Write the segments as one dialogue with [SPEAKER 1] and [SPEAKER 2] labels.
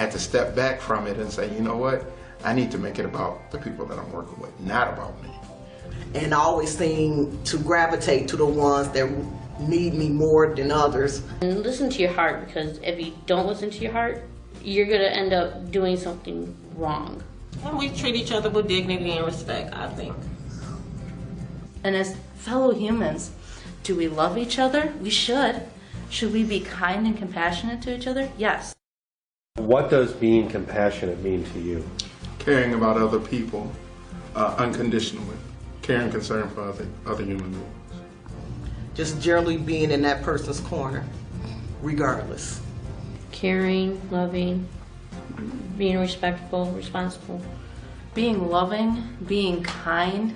[SPEAKER 1] had to step back from it and say, you know what, I need to make it about the people that I'm working with, not about me.
[SPEAKER 2] And I always seem to gravitate to the ones that need me more than others.
[SPEAKER 3] And listen to your heart, because if you don't listen to your heart, you're going to end up doing something wrong.
[SPEAKER 4] And we treat each other with dignity and respect, I think.
[SPEAKER 5] And as fellow humans, do we love each other? We should. Should we be kind and compassionate to each other? Yes.
[SPEAKER 6] What does being compassionate mean to you?
[SPEAKER 1] Caring about other people unconditionally, caring concern for other human beings.
[SPEAKER 2] Just generally being in that person's corner, regardless.
[SPEAKER 3] Caring, loving, being respectful, responsible.
[SPEAKER 5] Being loving, being kind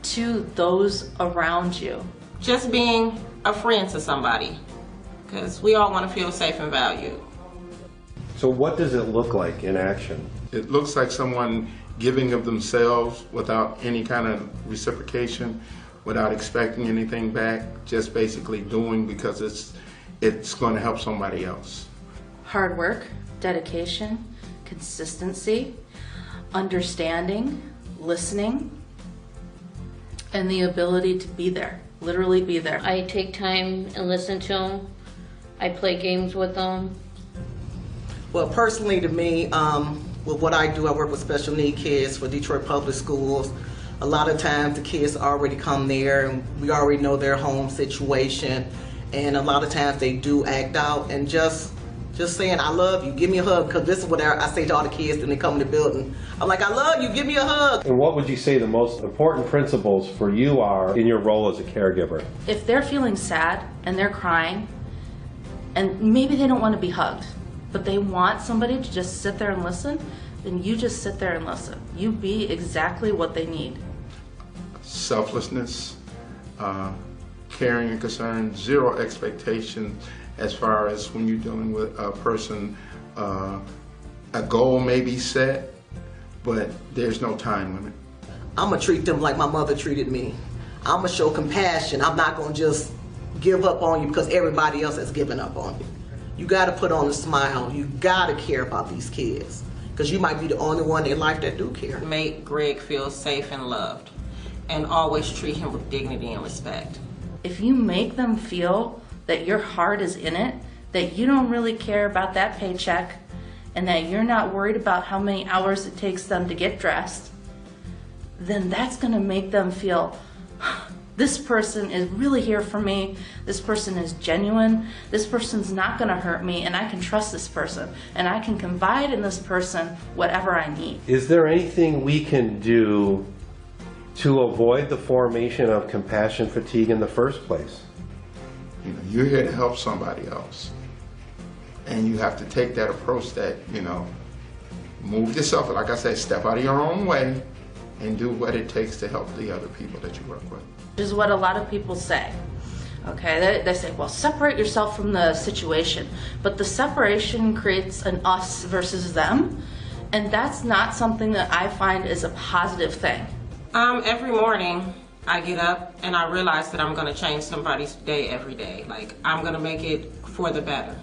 [SPEAKER 5] to those around you.
[SPEAKER 4] Just being a friend to somebody, because we all want to feel safe and valued.
[SPEAKER 6] So what does it look like in action?
[SPEAKER 1] It looks like someone giving of themselves without any kind of reciprocation, without expecting anything back, just basically doing because it's going to help somebody else.
[SPEAKER 5] Hard work, dedication, consistency, understanding, listening, and the ability to be there, literally be there.
[SPEAKER 3] I take time and listen to them. I play games with them.
[SPEAKER 2] Well, personally to me, with what I do, I work with special need kids for Detroit Public Schools. A lot of times the kids already come there and we already know their home situation, and a lot of times they do act out, and just saying I love you, give me a hug, because this is what I say to all the kids when they come in the building. I'm like, I love you, give me a hug.
[SPEAKER 6] And what would you say the most important principles for you are in your role as a caregiver?
[SPEAKER 5] If they're feeling sad and they're crying, and maybe they don't want to be hugged, but they want somebody to just sit there and listen, then you just sit there and listen. You be exactly what they need.
[SPEAKER 1] Selflessness, caring and concern, zero expectation as far as when you're dealing with a person. A goal may be set, but there's no time limit.
[SPEAKER 2] I'm going to treat them like my mother treated me. I'm going to show compassion. I'm not going to just give up on you because everybody else has given up on you. You got to put on a smile. You got to care about these kids, because you might be the only one in their life that do care.
[SPEAKER 4] Make Greg feel safe and loved, and always treat him with dignity and respect.
[SPEAKER 5] If you make them feel that your heart is in it, that you don't really care about that paycheck, and that you're not worried about how many hours it takes them to get dressed, then that's going to make them feel, this person is really here for me, this person is genuine, this person's not going to hurt me, and I can trust this person, and I can confide in this person whatever I need.
[SPEAKER 6] Is there anything we can do to avoid the formation of compassion fatigue in the first place?
[SPEAKER 1] You know, you're here to help somebody else, and you have to take that approach that, you know, move yourself, like I said, step out of your own way and do what it takes to help the other people that you work with.
[SPEAKER 5] Which is what a lot of people say. Okay, they say, well, separate yourself from the situation, but the separation creates an us versus them, and that's not something that I find is a positive thing.
[SPEAKER 4] Every morning I get up and I realize that I'm going to change somebody's day every day. Like, I'm going to make it for the better.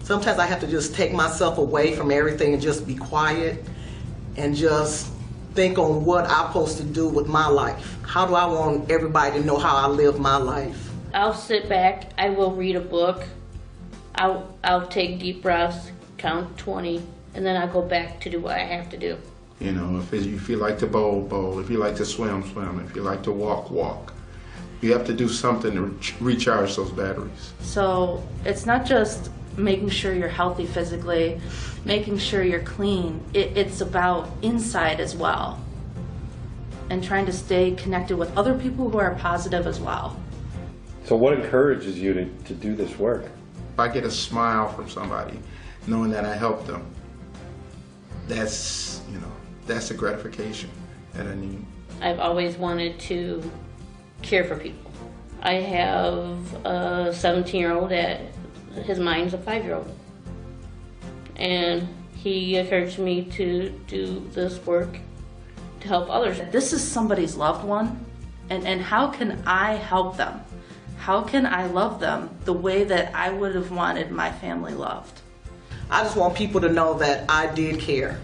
[SPEAKER 2] Sometimes I have to just take myself away from everything and just be quiet and just think on what I'm supposed to do with my life. How do I want everybody to know how I live my life?
[SPEAKER 3] I'll sit back, I will read a book, I'll take deep breaths, count 20, and then I'll go back to do what I have to do.
[SPEAKER 1] You know, if you like to bowl, if you like to swim, if you like to walk. You have to do something to recharge those batteries.
[SPEAKER 5] So it's not just making sure you're healthy physically, making sure you're clean. It's about inside as well, and trying to stay connected with other people who are positive as well.
[SPEAKER 6] So what encourages you to do this work?
[SPEAKER 1] If I get a smile from somebody, knowing that I helped them, that's, you know, that's the gratification that I need.
[SPEAKER 3] I've always wanted to care for people. I have a 17-year-old that his mind's a 5-year-old. And he encouraged me to do this work to help others.
[SPEAKER 5] This is somebody's loved one, and how can I help them? How can I love them the way that I would have wanted my family loved?
[SPEAKER 2] I just want people to know that I did care.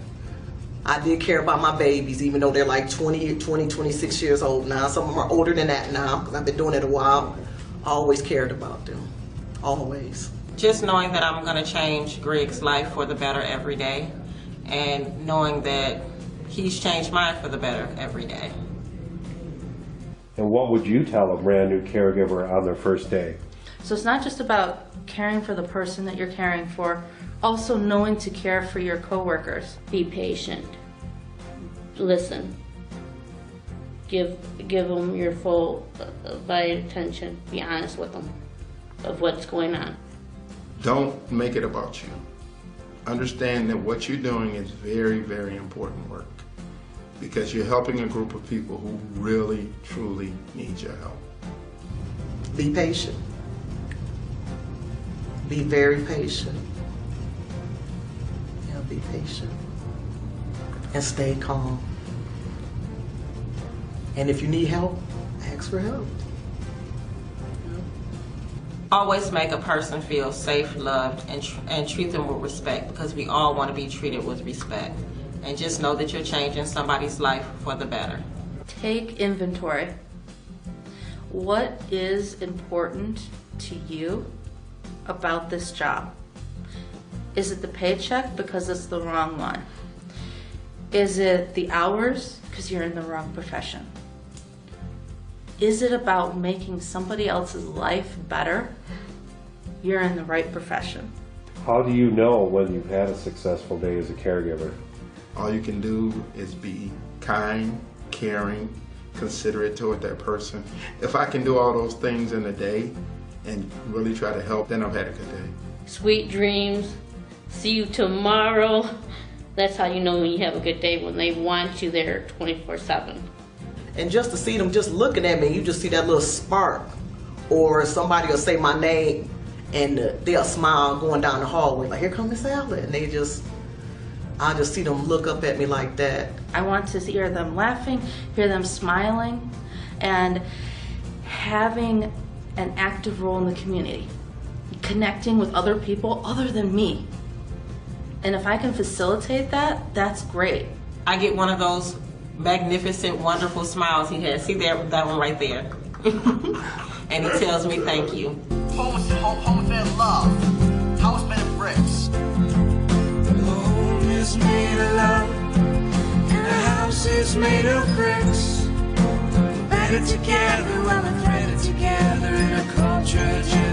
[SPEAKER 2] I did care about my babies, even though they're like 26 years old now. Some of them are older than that now, because I've been doing it a while. I always cared about them, always.
[SPEAKER 4] Just knowing that I'm going to change Greg's life for the better every day, and knowing that he's changed mine for the better every day.
[SPEAKER 6] And what would you tell a brand new caregiver on their first day?
[SPEAKER 5] So it's not just about caring for the person that you're caring for, also knowing to care for your coworkers.
[SPEAKER 3] Be patient. Listen. Give them your full vital attention. Be honest with them of what's going on.
[SPEAKER 1] Don't make it about you. Understand that what you're doing is very, very important work, because you're helping a group of people who really, truly need your help.
[SPEAKER 2] Be patient. Be very patient. Yeah, be patient. And stay calm. And if you need help, ask for help.
[SPEAKER 4] Always make a person feel safe, loved, and treat them with respect, because we all want to be treated with respect. And just know that you're changing somebody's life for the better.
[SPEAKER 5] Take inventory. What is important to you about this job? Is it the paycheck because it's the wrong one? Is it the hours because you're in the wrong profession? Is it about making somebody else's life better? You're in the right profession.
[SPEAKER 6] How do you know when you've had a successful day as a caregiver?
[SPEAKER 1] All you can do is be kind, caring, considerate toward that person. If I can do all those things in a day and really try to help, then I've had a good day.
[SPEAKER 3] Sweet dreams. See you tomorrow. That's how you know when you have a good day, when they want you there 24/7.
[SPEAKER 2] And just to see them just looking at me, you just see that little spark. Or somebody will say my name and they'll smile going down the hallway like, here comes Miss Allen. And I just see them look up at me like that.
[SPEAKER 5] I want to hear them laughing, hear them smiling, and having an active role in the community, connecting with other people other than me. And if I can facilitate that, that's great.
[SPEAKER 4] I get one of those magnificent, wonderful smiles he has. See that one right there. And he tells me thank you.
[SPEAKER 7] Home fed love. House made of bricks.
[SPEAKER 8] Home is made of love, and the house is made of bricks. Better together, well, and threaded together in a culture of gentleness.